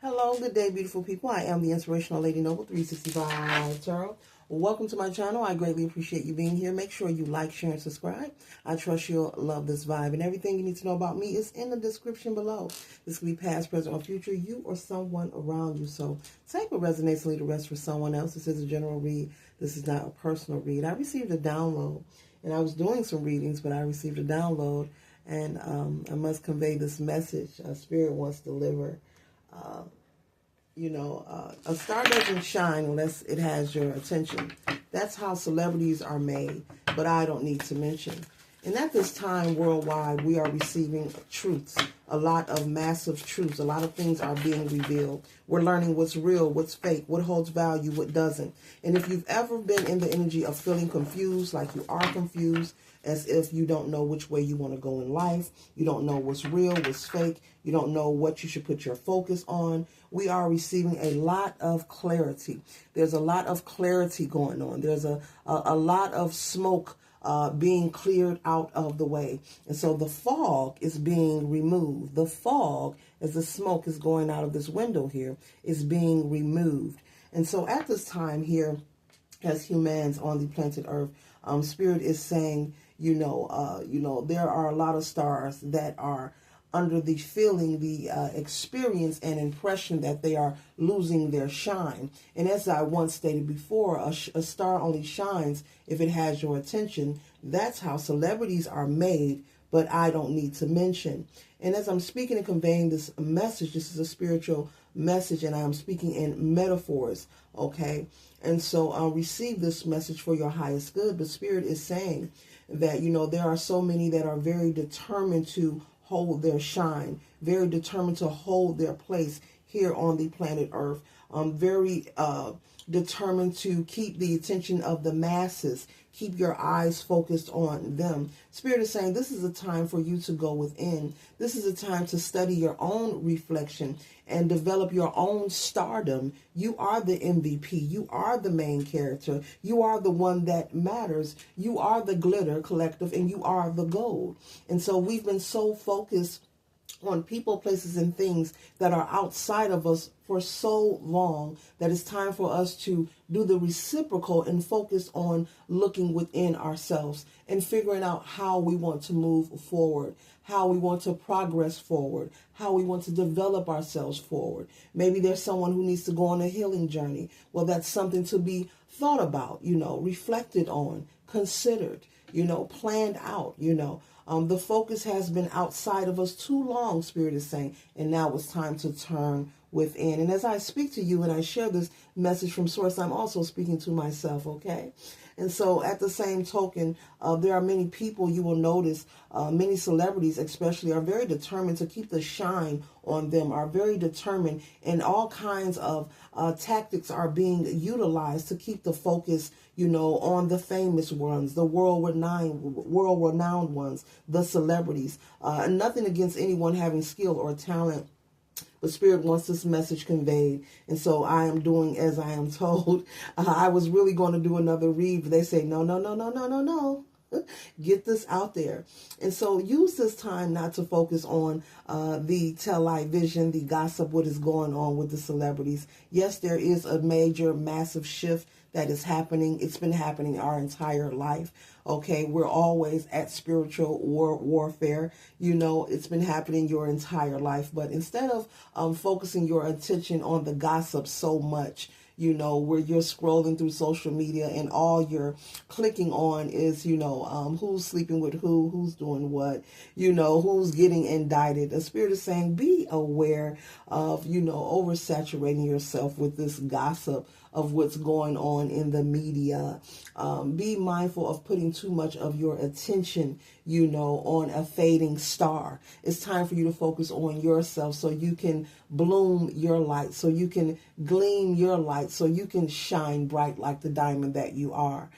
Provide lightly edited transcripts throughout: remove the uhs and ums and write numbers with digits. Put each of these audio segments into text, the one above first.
Hello, good day, beautiful people. I am the Inspirational Lady Noble 365 Tarot. Welcome to my channel. I greatly appreciate you being here. Make sure you like, share, and subscribe. I trust you'll love this vibe. And everything you need to know about me is in the description below. This can be past, present, or future, you or someone around you. So take what resonates and leave the rest for someone else. This is a general read. This is not a personal read. I received a download, and I was doing some readings, but I received a download, and I must convey this message. Spirit wants to deliver. A star doesn't shine unless it has your attention. That's how celebrities are made, but I don't need to mention. And at this time, worldwide, we are receiving truths, a lot of massive truths. A lot of things are being revealed. We're learning what's real, what's fake, what holds value, what doesn't. And if you've ever been in the energy of feeling confused, like you are confused, as if you don't know which way you want to go in life, you don't know what's real, what's fake, you don't know what you should put your focus on, we are receiving a lot of clarity. There's a lot of clarity going on. There's a lot of smoke being cleared out of the way. And so the fog is being removed. The fog, as the smoke is going out of this window here, is being removed. And so at this time here, as humans on the planet Earth, Spirit is saying, there are a lot of stars that are under the feeling, the experience and impression that they are losing their shine. And as I once stated before, a star only shines if it has your attention. That's how celebrities are made, but I don't need to mention. And as I'm speaking and conveying this message, this is a spiritual message, and I'm speaking in metaphors, okay? And so I'll receive this message for your highest good. But Spirit is saying that, there are so many that are very determined to hold their shine, very determined to hold their place here on the planet Earth, very determined to keep the attention of the masses, keep your eyes focused on them. Spirit is saying this is a time for you to go within. This is a time to study your own reflection and develop your own stardom. You are the MVP. You are the main character. You are the one that matters. You are the glitter collective, and you are the gold. And so we've been so focused on people, places, and things that are outside of us for so long that it's time for us to do the reciprocal and focus on looking within ourselves and figuring out how we want to move forward, how we want to progress forward, how we want to develop ourselves forward. Maybe there's someone who needs to go on a healing journey. Well, that's something to be thought about, reflected on, considered, planned out, the focus has been outside of us too long, Spirit is saying, and now it's time to turn within. And as I speak to you and I share this message from Source, I'm also speaking to myself, okay? And so at the same token, there are many people you will notice, many celebrities especially, are very determined to keep the shine on them, are very determined, and all kinds of tactics are being utilized to keep the focus, on the famous ones, the world-renowned ones, the celebrities. Nothing against anyone having skill or talent, but Spirit wants this message conveyed. And so I am doing as I am told. I was really going to do another read, but they say, no. Get this out there. And so use this time not to focus on the television, the gossip, what is going on with the celebrities. Yes, there is a major, massive shift that is happening. It's been happening our entire life. Okay, we're always at spiritual warfare. It's been happening your entire life. But instead of focusing your attention on the gossip so much, where you're scrolling through social media and all you're clicking on is, who's sleeping with who's doing what, who's getting indicted. The Spirit is saying, be aware of, oversaturating yourself with this gossip of what's going on in the media. Be mindful of putting too much of your attention, on a fading star. It's time for you to focus on yourself so you can bloom your light, so you can gleam your light, so you can shine bright like the diamond that you are.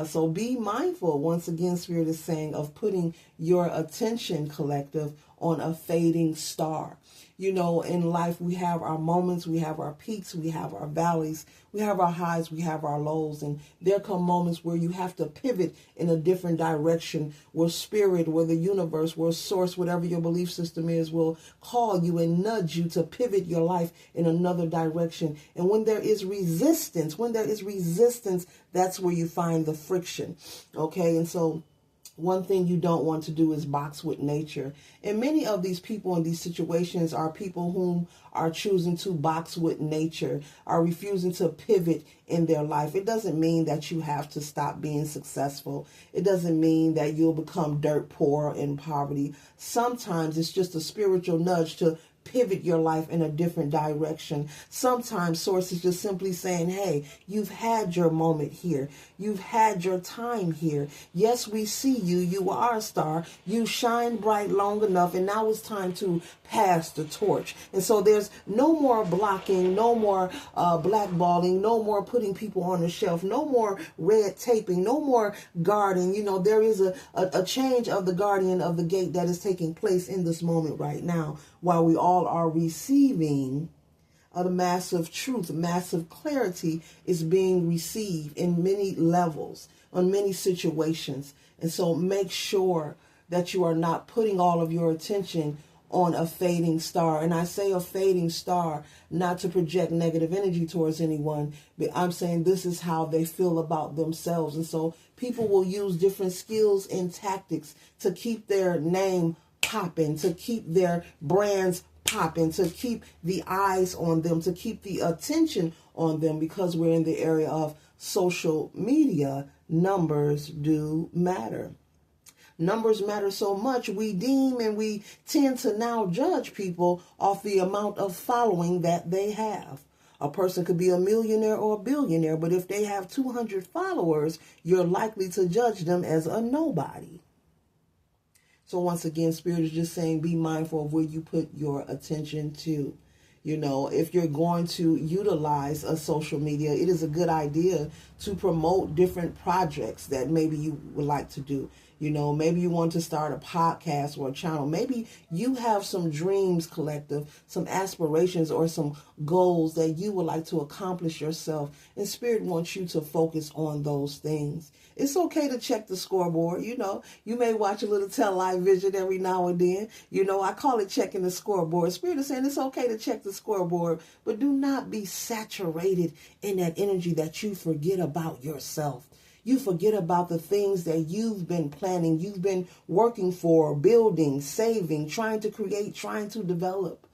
So be mindful, once again, Spirit is saying, of putting your attention, collective, on a fading star. You know, in life, we have our moments, we have our peaks, we have our valleys, we have our highs, we have our lows. And there come moments where you have to pivot in a different direction, where spirit, where the universe, where source, whatever your belief system is, will call you and nudge you to pivot your life in another direction. And when there is resistance, that's where you find the friction. Okay, and so one thing you don't want to do is box with nature. And many of these people in these situations are people whom are choosing to box with nature, are refusing to pivot in their life. It doesn't mean that you have to stop being successful. It doesn't mean that you'll become dirt poor in poverty. Sometimes it's just a spiritual nudge to pivot your life in a different direction. Sometimes source is just simply saying, hey, you've had your moment here. You've had your time here. Yes, we see you. You are a star. You shine bright long enough, and now it's time to pass the torch. And so there's no more blocking, no more blackballing, no more putting people on the shelf, no more red taping, no more guarding. You know, there is a change of the guardian of the gate that is taking place in this moment right now, while we all are receiving the massive truth, massive clarity is being received in many levels, on many situations. And so make sure that you are not putting all of your attention on a fading star. And I say a fading star not to project negative energy towards anyone, but I'm saying this is how they feel about themselves. And so people will use different skills and tactics to keep their name popping, to keep their brands popping, to keep the eyes on them, to keep the attention on them, because we're in the area of social media. Numbers do matter. Numbers matter so much, we deem and we tend to now judge people off the amount of following that they have. A person could be a millionaire or a billionaire, but if they have 200 followers, you're likely to judge them as a nobody. So once again, Spirit is just saying, be mindful of where you put your attention to. You know, if you're going to utilize a social media, it is a good idea to promote different projects that maybe you would like to do. You know, maybe you want to start a podcast or a channel. Maybe you have some dreams, collective, some aspirations or some goals that you would like to accomplish yourself. And Spirit wants you to focus on those things. It's okay to check the scoreboard. You know, you may watch a little television every now and then. You know, I call it checking the scoreboard. Spirit is saying it's okay to check the scoreboard, but do not be saturated in that energy that you forget about yourself. You forget about the things that you've been planning, you've been working for, building, saving, trying to create, trying to develop.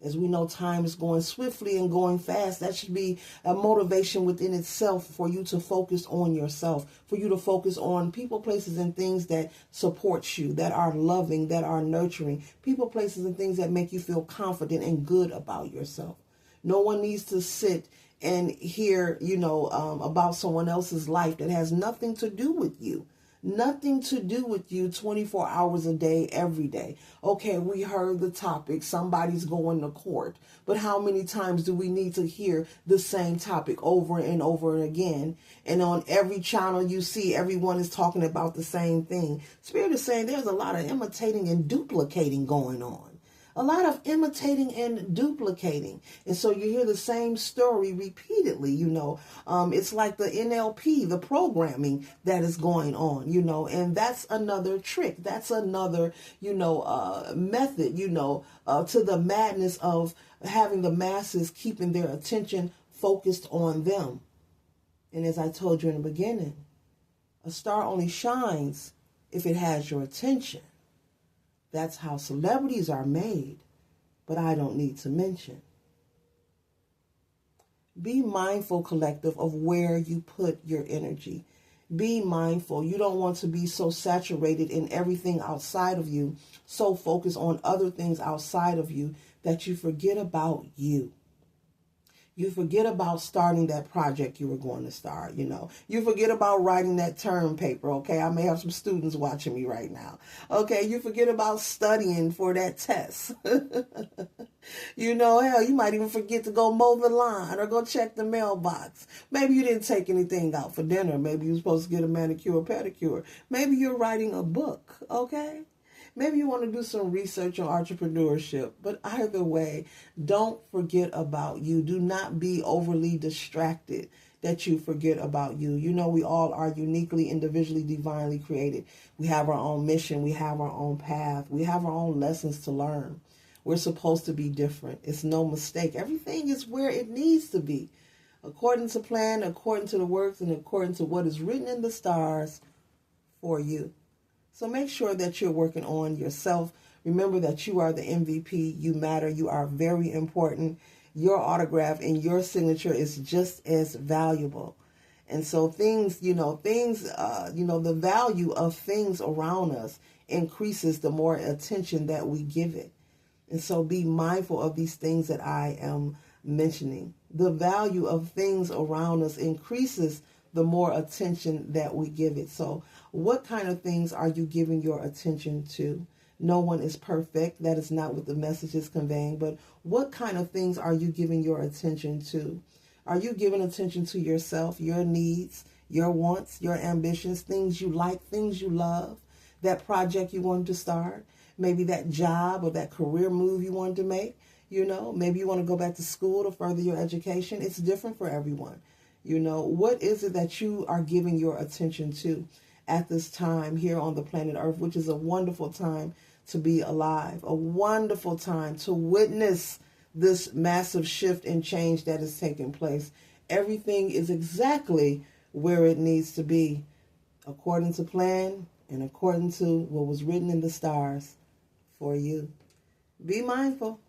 As we know, time is going swiftly and going fast. That should be a motivation within itself for you to focus on yourself, for you to focus on people, places, and things that support you, that are loving, that are nurturing, people, places, and things that make you feel confident and good about yourself. No one needs to sit and hear, about someone else's life that has nothing to do with you. Nothing to do with you 24 hours a day, every day. Okay, we heard the topic, somebody's going to court. But how many times do we need to hear the same topic over and over again? And on every channel you see, everyone is talking about the same thing. Spirit is saying there's a lot of imitating and duplicating going on. A lot of imitating and duplicating. And so you hear the same story repeatedly, It's like the NLP, the programming that is going on, and that's another trick. That's another, method, to the madness of having the masses keeping their attention focused on them. And as I told you in the beginning, a star only shines if it has your attention. That's how celebrities are made, but I don't need to mention. Be mindful, collective, of where you put your energy. Be mindful. You don't want to be so saturated in everything outside of you, so focused on other things outside of you that you forget about you. You forget about starting that project you were going to start, You forget about writing that term paper, okay? I may have some students watching me right now. Okay, you forget about studying for that test. Hell, you might even forget to go mow the lawn or go check the mailbox. Maybe you didn't take anything out for dinner. Maybe you were supposed to get a manicure or pedicure. Maybe you're writing a book, okay? Maybe you want to do some research on entrepreneurship. But either way, don't forget about you. Do not be overly distracted that you forget about you. You know, we all are uniquely, individually, divinely created. We have our own mission. We have our own path. We have our own lessons to learn. We're supposed to be different. It's no mistake. Everything is where it needs to be, according to plan, according to the works, and according to what is written in the stars for you. So make sure that you're working on yourself. Remember that you are the MVP. You matter. You are very important. Your autograph and your signature is just as valuable. And so the value of things around us increases the more attention that we give it. And so be mindful of these things that I am mentioning. The value of things around us increases the more attention that we give it. So what kind of things are you giving your attention to? No one is perfect. That is not what the message is conveying. But what kind of things are you giving your attention to? Are you giving attention to yourself, your needs, your wants, your ambitions, things you like, things you love, that project you wanted to start? Maybe that job or that career move you wanted to make. Maybe you want to go back to school to further your education. It's different for everyone. What is it that you are giving your attention to at this time here on the planet Earth, which is a wonderful time to be alive, a wonderful time to witness this massive shift and change that is taking place. Everything is exactly where it needs to be, according to plan and according to what was written in the stars for you. Be mindful.